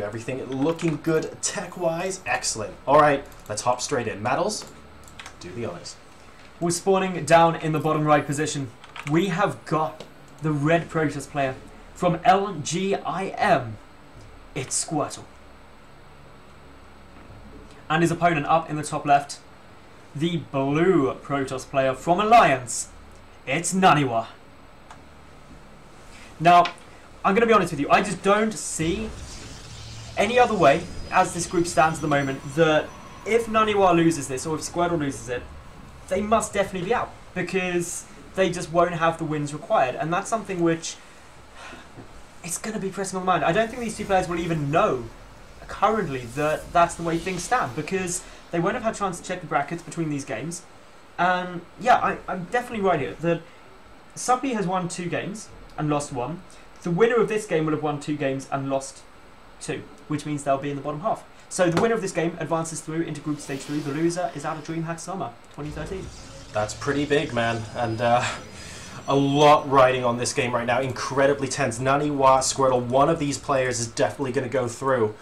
SC2. Everything looking good tech-wise. Excellent. All right, let's hop straight in. Metals, do the honors. We're spawning down in the bottom right position. We have got the red Protoss player from LGIM. It's Squirtle. And his opponent up in the top left, the blue Protoss player from Alliance. It's NaNiwa. Now, I'm going to be honest with you, I just don't see any other way, as this group stands at the moment, that if NaNiwa loses this, or if Squirtle loses it, they must definitely be out, because they just won't have the wins required, and that's something which it's going to be pressing on the mind. I don't think these two players will even know currently that that's the way things stand, because they won't have had a chance to check the brackets between these games. And yeah, I'm definitely right here that Suppy has won 2 games and lost 1. The winner of this game will have won 2 games and lost 2, which means they'll be in the bottom half. So the winner of this game advances through into Group Stage 3. The loser is out of DreamHack Summer 2013. That's pretty big, man. And a lot riding on this game right now. Incredibly tense. NaNiwa, Squirtle, one of these players is definitely going to go through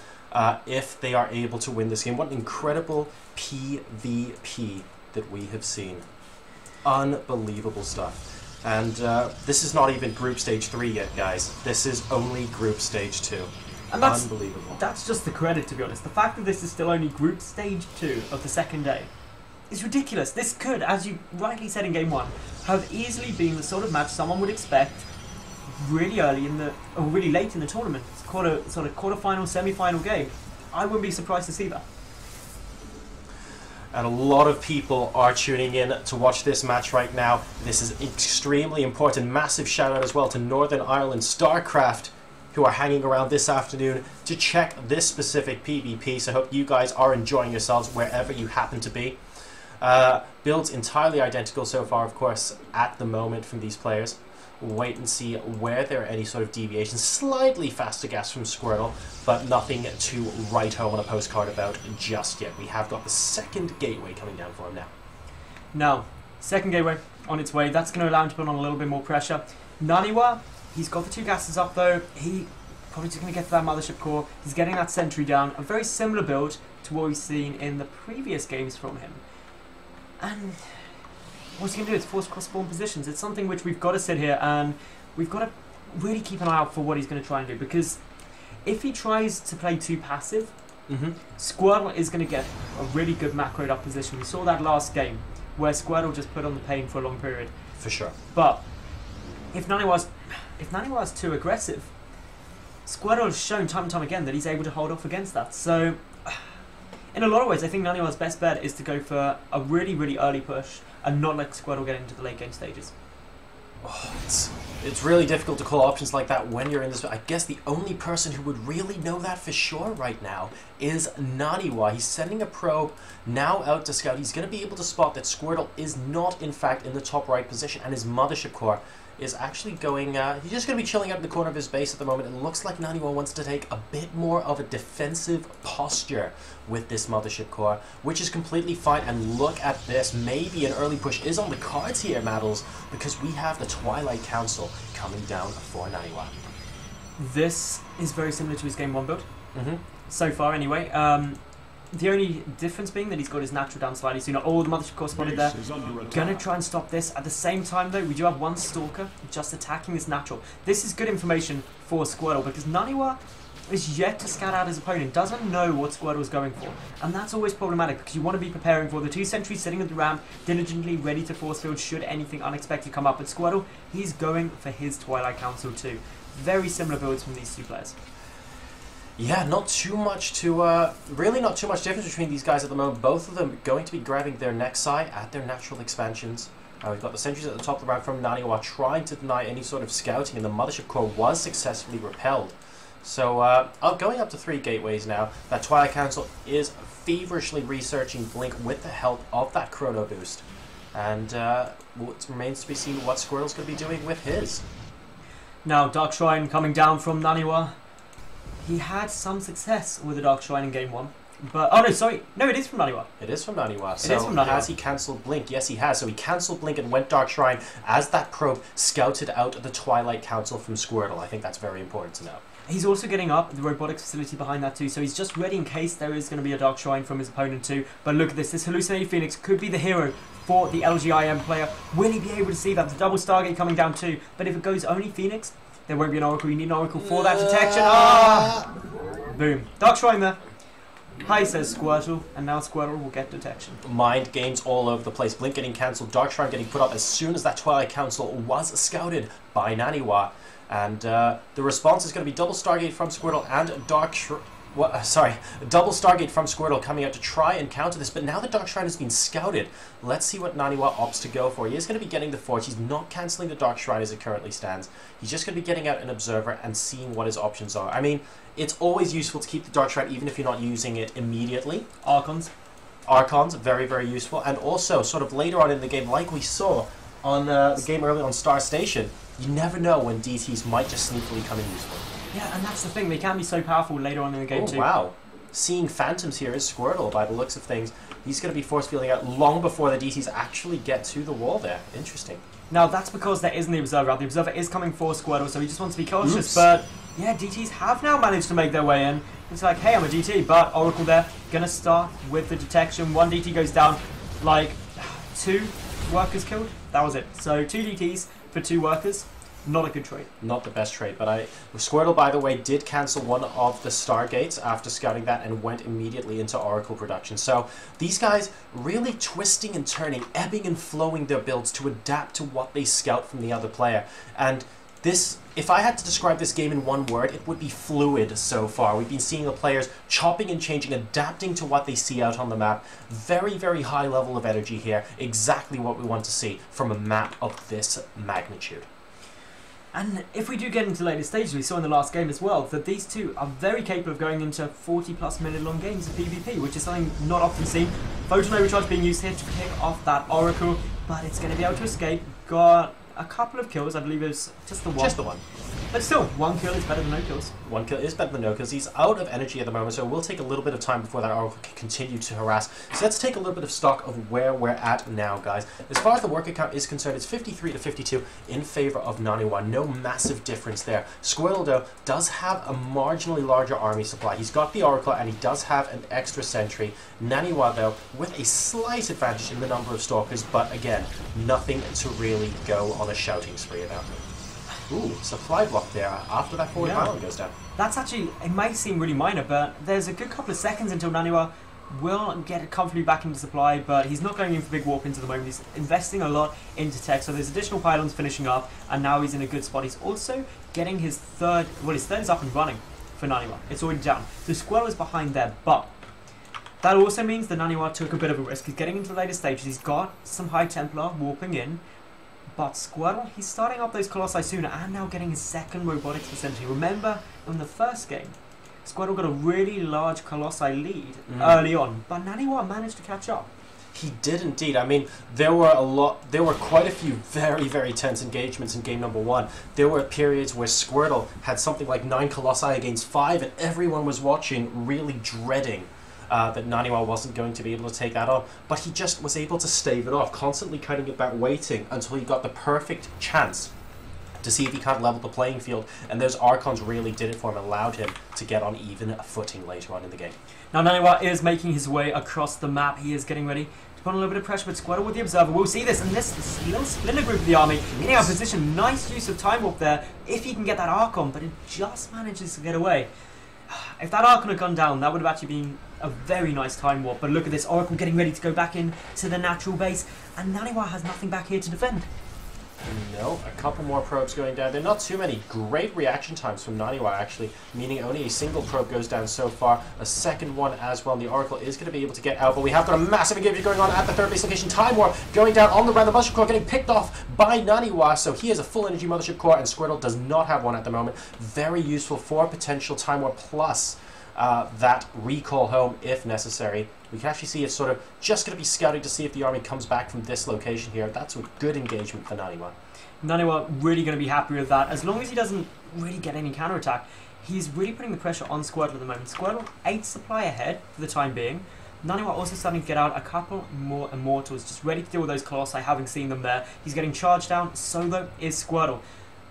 if they are able to win this game. What an incredible PvP that we have seen. Unbelievable stuff. And this is not even Group Stage 3 yet, guys. This is only Group Stage 2. And that's, unbelievable. That's just the credit, to be honest. The fact that this is still only Group Stage 2 of the second day is ridiculous. This could, as you rightly said in Game 1, have easily been the sort of match someone would expect really early in the, or really late in the tournament. It's sort of quarter-final, semi-final game. I wouldn't be surprised to see that. And a lot of people are tuning in to watch this match right now. This is extremely important. Massive shout out as well to Northern Ireland Starcraft, who are hanging around this afternoon to check this specific PvP. So I hope you guys are enjoying yourselves wherever you happen to be. Builds entirely identical so far, of course, at the moment from these players. We'll wait and see where there are any sort of deviations. Slightly faster gas from Squirtle, but nothing to write home on a postcard about just yet. We have got the second gateway coming down for him now. Now, second gateway on its way. That's going to allow him to put on a little bit more pressure. NaNiwa, he's got the 2 gases up though. He probably just going to get to that mothership core. He's getting that sentry down. A very similar build to what we've seen in the previous games from him. And what's he going to do? It's force cross-spawn positions. It's something which we've got to sit here and we've got to really keep an eye out for what he's going to try and do, because if he tries to play too passive, Squirtle is going to get a really good macroed up position. We saw that last game where Squirtle just put on the pain for a long period. For sure. But if NaNiwa's too aggressive, Squirtle has shown time and time again that he's able to hold off against that. So in a lot of ways, I think NaNiwa's best bet is to go for a really, really early push and not let Squirtle get into the late game stages. Oh, it's really difficult to call options like that when you're in this. I guess the only person who would really know that for sure right now is NaNiwa. He's sending a probe now out to scout. He's going to be able to spot that Squirtle is not, in fact, in the top right position, and his mothership core is actually going, he's just going to be chilling out in the corner of his base at the moment. It looks like NaNiwa wants to take a bit more of a defensive posture with this mothership core, which is completely fine. And look at this, maybe an early push is on the cards here, Maddles, because we have the Twilight Council coming down for NaNiwa. This is very similar to his Game 1 build, so far anyway. The only difference being that he's got his natural down slightly sooner. All the mothership core spotted there. Gonna try and stop this. At the same time though, we do have one Stalker just attacking this natural. This is good information for Squirtle, because NaNiwa is yet to scout out his opponent, doesn't know what Squirtle is going for. And that's always problematic, because you want to be preparing for the 2 sentries sitting at the ramp, diligently ready to force field should anything unexpected come up. But Squirtle, he's going for his Twilight Council too. Very similar builds from these 2 players. Yeah, not too much to, really not too much difference between these guys at the moment. Both of them going to be grabbing their next eye at their natural expansions. We've got the sentries at the top of the ramp from NaNiwa trying to deny any sort of scouting, and the mothership core was successfully repelled. So, going up to 3 gateways now. That Twilight Council is feverishly researching Blink with the help of that Chrono Boost. And it remains to be seen what Squirtle's going to be doing with his. Now, Dark Shrine coming down from NaNiwa. He had some success with the Dark Shrine in Game 1. But, oh no, sorry. No, it is from NaNiwa. It is from NaNiwa. It is from NaNiwa. Has he cancelled Blink? Yes, he has. So he cancelled Blink and went Dark Shrine as that probe scouted out the Twilight Council from Squirtle. I think that's very important to know. He's also getting up the robotics facility behind that too, so he's just ready in case there is going to be a Dark Shrine from his opponent too. But look at this. This hallucinated Phoenix could be the hero for the LGIM player. Will he be able to see that? The double Stargate coming down too. But if it goes only Phoenix, there won't be an Oracle. You need an Oracle for that detection. Ah! Boom. Dark Shrine there. Hi, says Squirtle, and now Squirtle will get detection. Mind games all over the place. Blink getting cancelled, Dark Shrine getting put up as soon as that Twilight Council was scouted by NaNiwa. And the response is going to be double Stargate from Squirtle and double Stargate from Squirtle coming out to try and counter this. But now that Dark Shrine has been scouted, let's see what NaNiwa opts to go for. He is going to be getting the Forge. He's not cancelling the Dark Shrine as it currently stands. He's just going to be getting out an Observer and seeing what his options are. I mean, it's always useful to keep the Dark Shrine even if you're not using it immediately. Archons, very, very useful. And also, sort of later on in the game, like we saw on the game early on Star Station, you never know when DTs might just sneakily come in useful. Yeah, and that's the thing. They can be so powerful later on in the game too. Oh, wow. Seeing Phantoms here is Squirtle by the looks of things. He's going to be force fielding out long before the DTs actually get to the wall there. Interesting. Now, that's because there isn't the Observer out. The Observer is coming for Squirtle, so he just wants to be cautious. Oops. But, yeah, DTs have now managed to make their way in. It's like, hey, I'm a DT, but Oracle there. Going to start with the detection. One DT goes down, like, 2 workers killed. That was it. So, 2 DTs for 2 workers. Not a good trade. Not the best trade, but Squirtle, by the way, did cancel one of the Stargates after scouting that and went immediately into Oracle production. So these guys really twisting and turning, ebbing and flowing their builds to adapt to what they scout from the other player. And this, if I had to describe this game in one word, it would be fluid so far. We've been seeing the players chopping and changing, adapting to what they see out on the map. Very, very high level of energy here. Exactly what we want to see from a map of this magnitude. And if we do get into later stages, we saw in the last game as well, that these two are very capable of going into 40+ minute long games of PvP, which is something not often seen. Photon Overcharge being used here to pick off that Oracle, but it's going to be able to escape. Got a couple of kills, I believe it was just the one. Just the one. But still, 1 kill is better than no kills. 1 kill is better than no kills. He's out of energy at the moment, so it will take a little bit of time before that Oracle can continue to harass. So let's take a little bit of stock of where we're at now, guys. As far as the worker count is concerned, it's 53 to 52 in favor of NaNiwa. No massive difference there. Squirtle, though, does have a marginally larger army supply. He's got the Oracle, and he does have an extra sentry. NaNiwa, though, with a slight advantage in the number of Stalkers, but again, nothing to really go on a shouting spree about. Ooh, supply block there after that forward pylon goes down. That's actually, it might seem really minor, but there's a good couple of seconds until NaNiwa will get comfortably back into supply, but he's not going in for big warp-ins at the moment. He's investing a lot into tech, so there's additional pylons finishing up, and now he's in a good spot. He's also getting his third is up and running for NaNiwa. It's already down. So Squirtle is behind there, but that also means that NaNiwa took a bit of a risk. He's getting into the later stages. He's got some High Templar warping in, but Squirtle, he's starting up those Colossi sooner and now getting his second robotics facility. Remember, in the first game, Squirtle got a really large Colossi lead early on, but NaNiwa managed to catch up. He did indeed. I mean, there were quite a few very, very tense engagements in game number 1. There were periods where Squirtle had something like 9 Colossi against 5, and everyone was watching, really dreading that NaNiwa wasn't going to be able to take that on, but he just was able to stave it off, constantly cutting it back, waiting until he got the perfect chance to see if he can't level the playing field, and those Archons really did it for him, allowed him to get on even a footing later on in the game. Now NaNiwa is making his way across the map. He is getting ready to put on a little bit of pressure, but Squirtle with the Observer. We'll see this, and this little splinter group of the army getting out of position. Nice use of Time Warp there, if he can get that Archon, but it just manages to get away. If that Archon had gone down, that would have actually been a very nice Time Warp. But look at this, Oracle getting ready to go back in to the natural base, and NaNiwa has nothing back here to defend. No, a couple more probes going down. There are not too many. Great reaction times from NaNiwa, actually, meaning only a single probe goes down so far. A second one as well, and the Oracle is going to be able to get out, but we have got a massive engagement going on at the third base location. Time Warp going down on the random Mothership Core, getting picked off by NaNiwa, so he has a full energy Mothership Core, and Squirtle does not have one at the moment. Very useful for potential Time Warp plus that recall home if necessary. We can actually see it's sort of just going to be scouting to see if the army comes back from this location here. That's a good engagement for NaNiwa. NaNiwa really going to be happy with that. As long as he doesn't really get any counterattack, he's really putting the pressure on Squirtle at the moment. Squirtle 8 supply ahead for the time being. NaNiwa also starting to get out a couple more Immortals, just ready to deal with those Colossi, having seen them there. He's getting charged down, so though is Squirtle.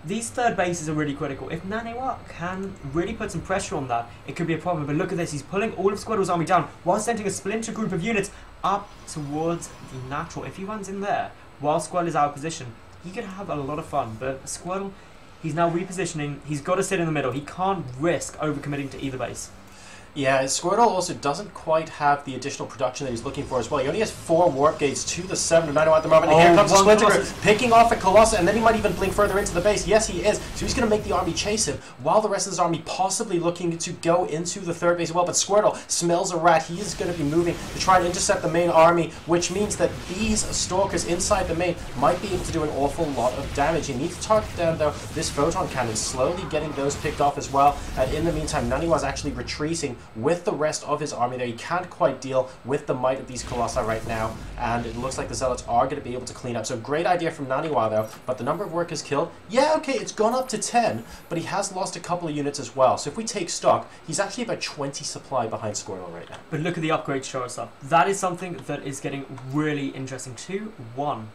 These third bases are really critical. If NaNiwa can really put some pressure on that, it could be a problem. But look at this, he's pulling all of Squirtle's army down while sending a splinter group of units up towards the natural. If he runs in there while Squirtle is out of position, he could have a lot of fun. But Squirtle, he's now repositioning. He's got to sit in the middle. He can't risk overcommitting to either base. Yeah, Squirtle also doesn't quite have the additional production that he's looking for as well. He only has 4 warp gates to the 7 of NaNiwa at the moment. And here comes the Splinter Group, picking off a Colossus, and then he might even blink further into the base. Yes, he is. So he's going to make the army chase him, while the rest of his army possibly looking to go into the third base as well. But Squirtle smells a rat. He is going to be moving to try and intercept the main army, which means that these Stalkers inside the main might be able to do an awful lot of damage. He needs to target down, though, this Photon Cannon, slowly getting those picked off as well. And in the meantime, NaNiwa is actually retreating with the rest of his army there. He can't quite deal with the might of these Colossi right now, and it looks like the Zealots are going to be able to clean up. So great idea from NaNiwa though, but the number of workers killed, yeah, okay, it's gone up to 10, but he has lost a couple of units as well. So if we take stock, he's actually about 20 supply behind Squirtle right now. But look at the upgrades show us up. That is something that is getting really interesting. 2-1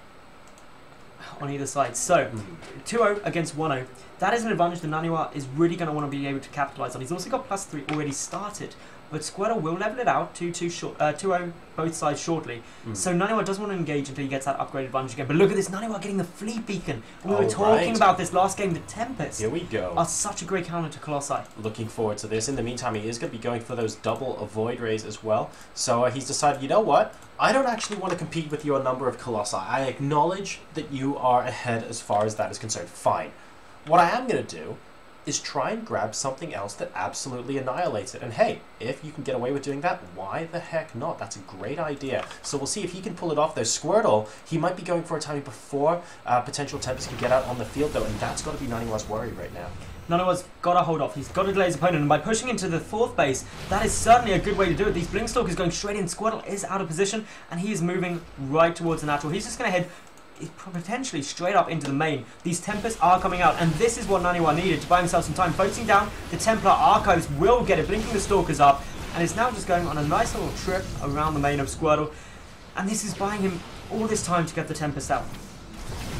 on either side. So 2-0 against 1-0. That is an advantage that NaNiwa is really going to want to be able to capitalize on. He's also got +3 already started, but Squirtle will level it out to 2-0 both sides shortly. So NaNiwa doesn't want to engage until he gets that upgraded advantage again. But look at this, NaNiwa getting the Fleet Beacon. We were talking about this last game. The Tempest Here we go. are such a great counter to Colossi. Looking forward to this. In the meantime, he is going to be going for those double Avoid Rays as well. So he's decided, you know what? I don't actually want to compete with your number of Colossi. I acknowledge that you are ahead as far as that is concerned. Fine. What I am going to do is try and grab something else that absolutely annihilates it. And hey, if you can get away with doing that, why the heck not? That's a great idea. So we'll see if he can pull it off, though. Squirtle, he might be going for a timing before potential Tempest can get out on the field, though, and that's got to be NaNiwa's worry right now. NaNiwa's got to hold off. He's got to delay his opponent, and by pushing into the 4th base, that is certainly a good way to do it. These Blinkstalkers going straight in. Squirtle is out of position, and he is moving right towards the natural. He's just going to head potentially straight up into the main. These Tempests are coming out, and this is what NaNiwa needed to buy himself some time. Focusing down, the Templar Archives will get it, blinking the Stalkers up, and is now just going on a nice little trip around the main of Squirtle, and this is buying him all this time to get the Tempest out.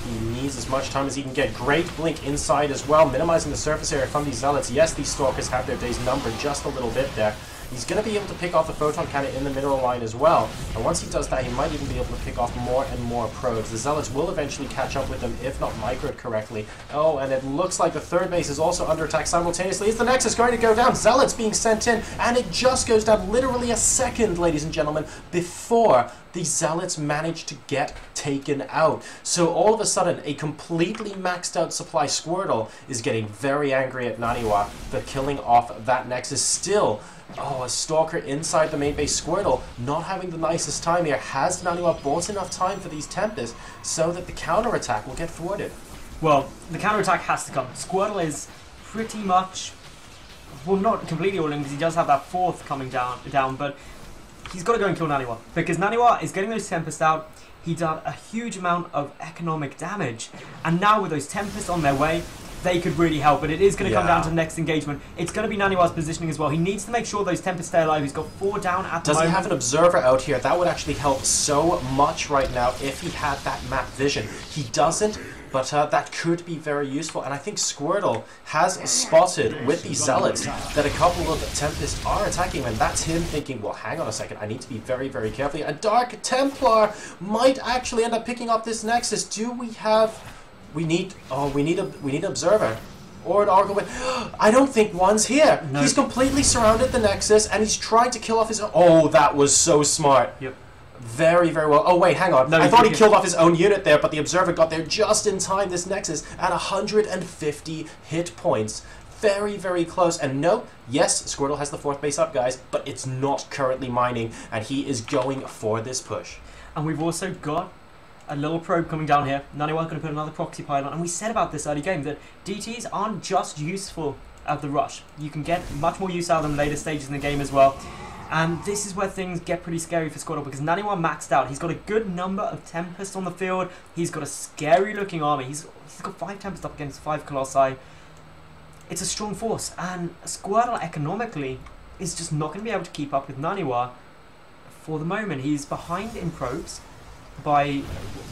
He needs as much time as he can get. Great blink inside as well, minimizing the surface area from these Zealots. Yes, these Stalkers have their days numbered just a little bit there. He's going to be able to pick off the Photon Cannon in the mineral line as well. And once he does that, he might even be able to pick off more and more probes. The Zealots will eventually catch up with them, if not microed correctly. Oh, and it looks like the third base is also under attack simultaneously. Is the Nexus going to go down? Zealots being sent in, and it just goes down literally a second, ladies and gentlemen, before the Zealots manage to get taken out. So all of a sudden, a completely maxed out supply Squirtle is getting very angry at NaNiwa for killing off that Nexus. Still, oh, a Stalker inside the main base. Squirtle not having the nicest time here. Has NaNiwa bought enough time for these Tempests so that the counterattack will get thwarted? Well, the counterattack has to come. Squirtle is pretty much, well, not completely all in, because he does have that 4th coming down, but he's got to go and kill NaNiwa, because NaNiwa is getting those Tempests out. He done a huge amount of economic damage, and now with those Tempests on their way, they could really help, but it is going to come down to the next engagement. It's going to be NaNiwa's positioning as well. He needs to make sure those Tempests stay alive. He's got 4 down at the moment. Does he have an observer out here? That would actually help so much right now if he had that map vision. He doesn't, but that could be very useful. And I think Squirtle has spotted with these Zealots that a couple of Tempests are attacking him, and that's him thinking, well, hang on a second, I need to be very, very careful. A Dark Templar might actually end up picking up this Nexus. Do we have... We need an observer or an Oracle. I don't think one's here. No. He's completely surrounded the Nexus, and he's trying to kill off his own. Oh, that was so smart. Yep. Very, very well. Oh, wait, hang on. No, I thought he killed off his own unit there, but the observer got there just in time. This Nexus at 150 hit points. Very, very close. And no, yes, Squirtle has the 4th base up, guys, but it's not currently mining, and he is going for this push. And we've also got a little probe coming down here. NaNiwa going to put another proxy pylon, and we said about this early game that DTs aren't just useful at the rush. You can get much more use out of them later stages in the game as well. And this is where things get pretty scary for Squirtle, because NaNiwa maxed out. He's got a good number of Tempests on the field. He's got a scary looking army. He's got 5 Tempests up against 5 Colossi. It's a strong force, and Squirtle economically is just not going to be able to keep up with NaNiwa for the moment. He's behind in probes by,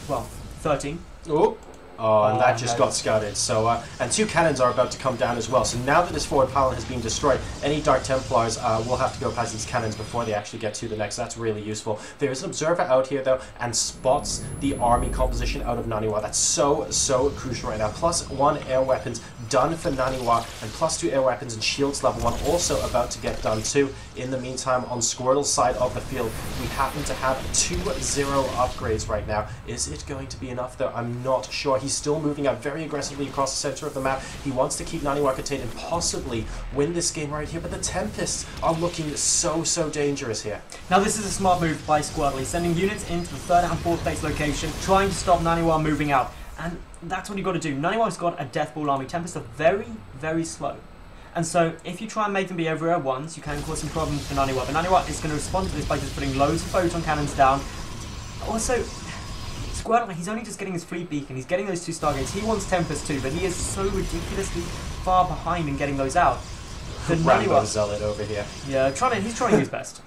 well, 13. Oh, and that just got scouted. So, and 2 cannons are about to come down as well. So now that this forward pylon has been destroyed, any Dark Templars will have to go past these cannons before they actually get to the next. That's really useful. There is an observer out here, though, and spots the army composition out of NaNiwa. That's so crucial right now. +1 air weapons done for NaNiwa, and +2 air weapons and shields level 1 also about to get done too. In the meantime, on Squirtle's side of the field, we happen to have 2-0 upgrades right now. Is it going to be enough, though? I'm not sure. He's still moving out very aggressively across the center of the map. He wants to keep NaNiwa contained and possibly win this game right here, but the Tempests are looking so dangerous here. Now this is a smart move by Squirtle. He's sending units into the 3rd and 4th base location, trying to stop NaNiwa moving out. And that's what you've got to do. NaNiwa's got a death ball army. Tempests are very slow. And so if you try and make them be over at once, you can cause some problems for NaNiwa. But NaNiwa is going to respond to this by just putting loads of photon cannons down. Also, Squirtle, he's only just getting his fleet beacon. He's getting those 2 Stargates. He wants Tempest too, but he is so ridiculously far behind in getting those out. Rambo Zealot over here. Yeah, he's trying his best.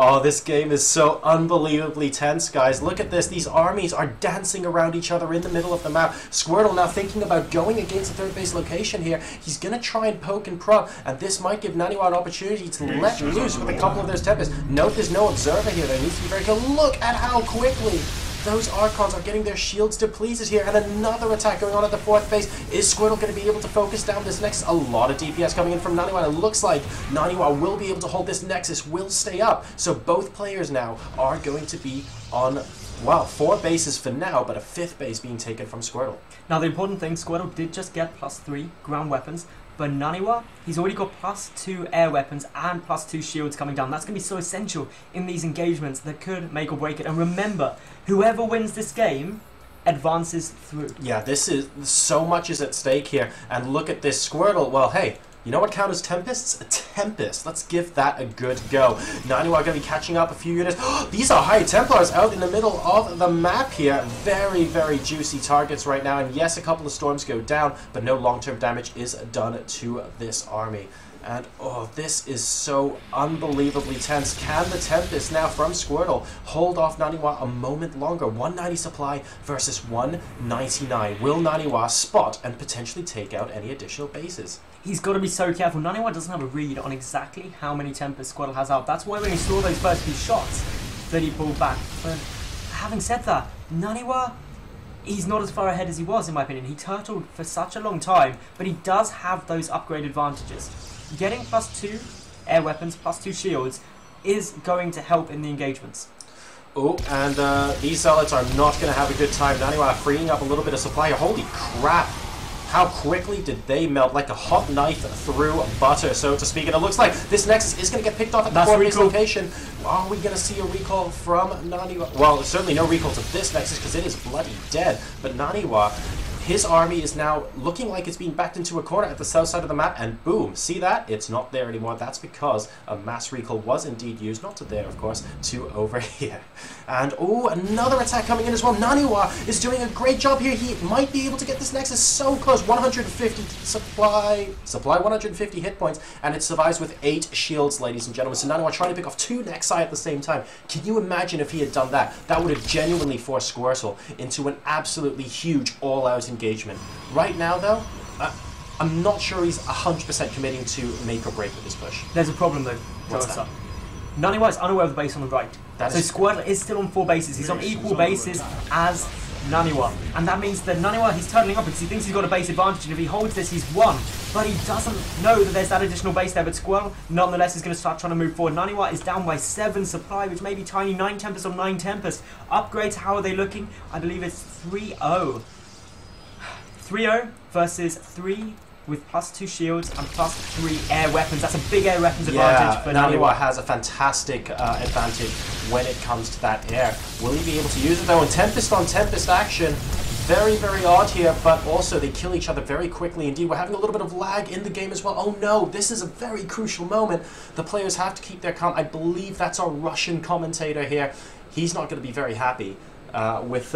Oh, this game is so unbelievably tense, guys. Look at this. These armies are dancing around each other in the middle of the map. Squirtle now thinking about going against the 3rd base location here. He's going to try and poke and prod, and this might give NaNiwa an opportunity to let loose with a couple of those Tempests. Note there's no observer here. There needs to be very careful. Look at how quickly those Archons are getting their shields depleted here, and another attack going on at the 4th base. Is Squirtle going to be able to focus down this Nexus? A lot of DPS coming in from NaNiwa, and it looks like NaNiwa will be able to hold this Nexus, will stay up. So both players now are going to be on, well, 4 bases for now, but a 5th base being taken from Squirtle. Now the important thing, Squirtle did just get +3 ground weapons, but NaNiwa, he's already got +2 air weapons and +2 shields coming down. That's going to be so essential in these engagements that could make or break it. And remember, whoever wins this game advances through. Yeah, this is so much is at stake here. And look at this Squirtle. Well, hey, you know what counters Tempests? A Tempest. Let's give that a good go. NaNiwa going to be catching up a few units. These are High Templars out in the middle of the map here. Very juicy targets right now. And yes, a couple of storms go down, but no long-term damage is done to this army. And oh, this is so unbelievably tense. Can the Tempest now from Squirtle hold off NaNiwa a moment longer? 190 supply versus 199. Will NaNiwa spot and potentially take out any additional bases? He's got to be so careful. NaNiwa doesn't have a read on exactly how many Tempest Squirtle has out. That's why when he saw those first few shots that he pulled back. But having said that, NaNiwa, he's not as far ahead as he was, in my opinion. He turtled for such a long time, but he does have those upgrade advantages. Getting +2 air weapons, +2 shields is going to help in the engagements. Oh, and these Zealots are not going to have a good time. NaNiwa freeing up a little bit of supply. Holy crap! How quickly did they melt, like a hot knife through butter, so to speak. And it looks like this Nexus is going to get picked off at the 4th base location. Are we going to see a recall from NaNiwa? Well, certainly no recall to this Nexus because it is bloody dead. But NaNiwa, his army is now looking like it's being backed into a corner at the south side of the map, and boom, see that? It's not there anymore. That's because a mass recall was indeed used, not to there, of course, to over here. And oh, another attack coming in as well. NaNiwa is doing a great job here. He might be able to get this Nexus so close. 150 supply 150 hit points, and it survives with 8 shields, ladies and gentlemen. So NaNiwa trying to pick off 2 Nexi at the same time. Can you imagine if he had done that? That would have genuinely forced Squirtle into an absolutely huge all-out engagement. Right now, though, I'm not sure he's 100% committing to make or break with this push. There's a problem, though. What's that? NaNiwa is unaware of the base on the right. So Squirtle is still on 4 bases. He's on equal bases as NaNiwa. And that means that NaNiwa, he's turtling up because he thinks he's got a base advantage, and if he holds this, he's won. But he doesn't know that there's that additional base there. But Squirtle, nonetheless, is going to start trying to move forward. NaNiwa is down by 7 supply, which may be tiny. 9 Tempest on 9 Tempest. Upgrades, how are they looking? I believe it's 3-0. 3-0 versus 3 with +2 shields and +3 air weapons. That's a big air weapons advantage for NaNiwa has a fantastic advantage when it comes to that air. Will he be able to use it though? And Tempest on Tempest action. Very, very odd here, but also they kill each other very quickly. Indeed, we're having a little bit of lag in the game as well. Oh no, this is a very crucial moment. The players have to keep their calm. I believe that's our Russian commentator here. He's not going to be very happy with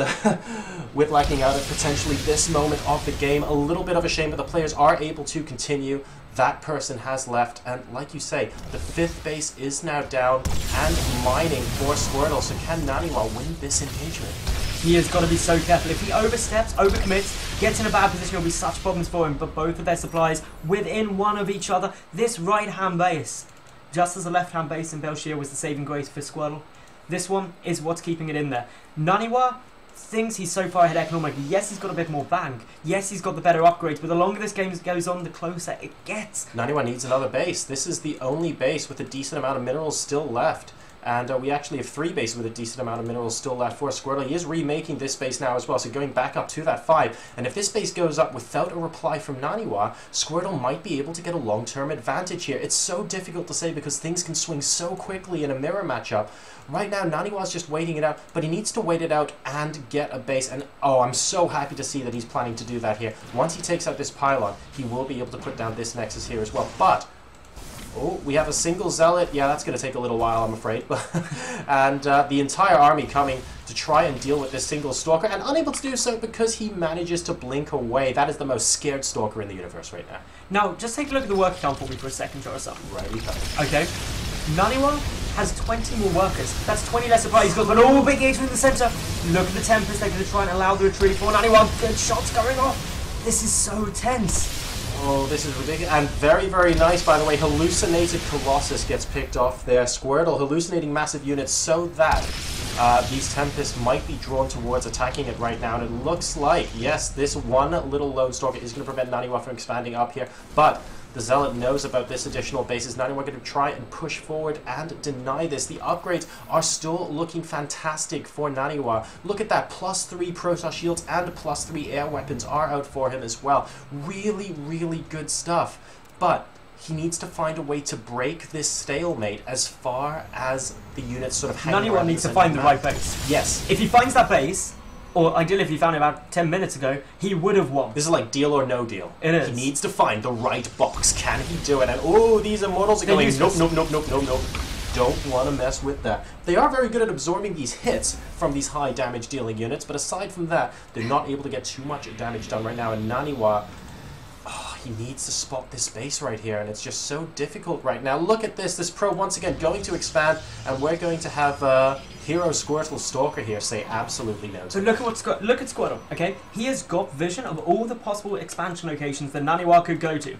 lacking out at potentially this moment of the game. A little bit of a shame, but the players are able to continue. That person has left, and like you say, the 5th base is now down and mining for Squirtle. So can NaNiwa win this engagement? He has got to be so careful. If he oversteps, overcommits, gets in a bad position, it'll be such problems for him. But both of their supplies within one of each other. This right-hand base, just as the left-hand base in Belshir was the saving grace for Squirtle, this one is what's keeping it in there. NaNiwa thinks he's so far ahead economically. Yes, he's got a bit more bang. Yes, he's got the better upgrades, but the longer this game goes on, the closer it gets. NaNiwa needs another base. This is the only base with a decent amount of minerals still left. And we actually have 3 bases with a decent amount of minerals still left for Squirtle. He is remaking this base now as well, so going back up to that 5. And if this base goes up without a reply from NaNiwa, Squirtle might be able to get a long-term advantage here. It's so difficult to say because things can swing so quickly in a mirror matchup. Right now, NaNiwa's just waiting it out, but he needs to wait it out and get a base. And oh, I'm so happy to see that he's planning to do that here. Once he takes out this pylon, he will be able to put down this Nexus here as well. But oh, we have a single Zealot. Yeah, that's going to take a little while, I'm afraid. And the entire army coming to try and deal with this single Stalker, and unable to do so because he manages to blink away. That is the most scared Stalker in the universe right now. Now, just take a look at the worker count for me for a second, Joe-san. Righty ho. Okay. NaNiwa has 20 more workers. That's 20 less supply. He's got an all big engagement in the centre. Look at the Tempest. They're going to try and allow the retreat for NaNiwa. Good shots going off. This is so tense. Oh, this is ridiculous. And very, very nice, by the way. Hallucinated Colossus gets picked off there. Squirtle hallucinating massive units so that these Tempests might be drawn towards attacking it right now. And it looks like, yes, this one little lone Stalker is going to prevent NaNiwa from expanding up here. But the Zealot knows about this additional bases. NaNiwa going to try and push forward and deny this. The upgrades are still looking fantastic for NaNiwa. Look at that. +3 Protoss shields and +3 air weapons are out for him as well. Really, really good stuff. But he needs to find a way to break this stalemate as far as the units sort of hang around. NaNiwa needs to find the right base. Yes. If he finds that base, or ideally if he found it about 10 minutes ago, he would have won. This is like deal or no deal. It is. He needs to find the right box. Can he do it? And oh, these Immortals are going, nope, nope, nope, nope, nope, nope. Don't want to mess with that. They are very good at absorbing these hits from these high damage dealing units, but aside from that, they're not able to get too much damage done right now. And NaNiwa, oh, he needs to spot this base right here, and it's just so difficult right now. Look at this. This probe once again going to expand, and we're going to have Hero Squirtle Stalker here say absolutely no. So look at Squirtle, okay? He has got vision of all the possible expansion locations that NaNiwa could go to.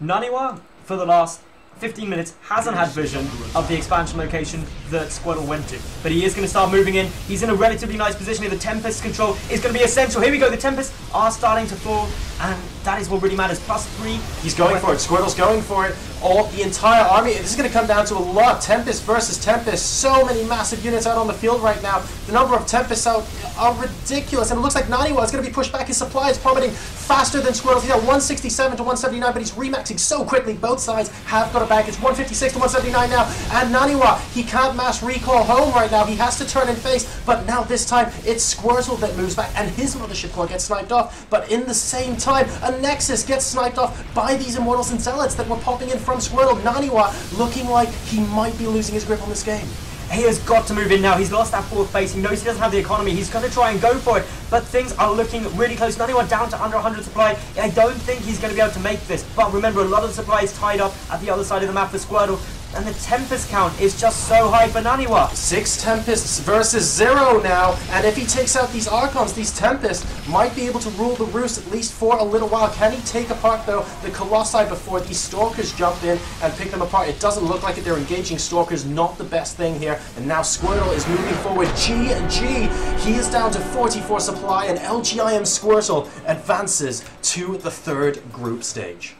NaNiwa, for the last 15 minutes, hasn't had vision of the expansion location that Squirtle went to. But he is going to start moving in. He's in a relatively nice position here. The Tempest control is going to be essential. Here we go. The Tempests are starting to fall, and that is what really matters. +3. He's going for it. Squirtle's going for it. The entire army. This is going to come down to a lot. Tempest versus Tempest. So many massive units out on the field right now. The number of Tempests out are ridiculous. And it looks like NaNiwa is going to be pushed back. His supply is plummeting faster than Squirtle's. He's at 167 to 179, but he's remaxing so quickly. Both sides have got it back. It's 156 to 179 now. And NaNiwa, he can't mass recall home right now. He has to turn and face. But now this time, it's Squirtle that moves back. And his Mothership Core gets sniped off. But in the same time, a Nexus gets sniped off by these Immortals and Zealots that were popping in from Squirtle. NaNiwa looking like he might be losing his grip on this game. He has got to move in now. He's lost that 4th base. He knows he doesn't have the economy. He's going to try and go for it. But things are looking really close. NaNiwa down to under 100 supply. I don't think he's going to be able to make this. But remember, a lot of the supply is tied up at the other side of the map for Squirtle. And the Tempest count is just so high for NaNiwa. 6 Tempests versus 0 now. And if he takes out these Archons, these Tempests might be able to rule the roost at least for a little while. Can he take apart, though, the Colossi before these Stalkers jump in and pick them apart? It doesn't look like it. They're engaging Stalkers. Not the best thing here. And now Squirtle is moving forward. GG. He is down to 44 supply. And LGIM Squirtle advances to the 3rd group stage.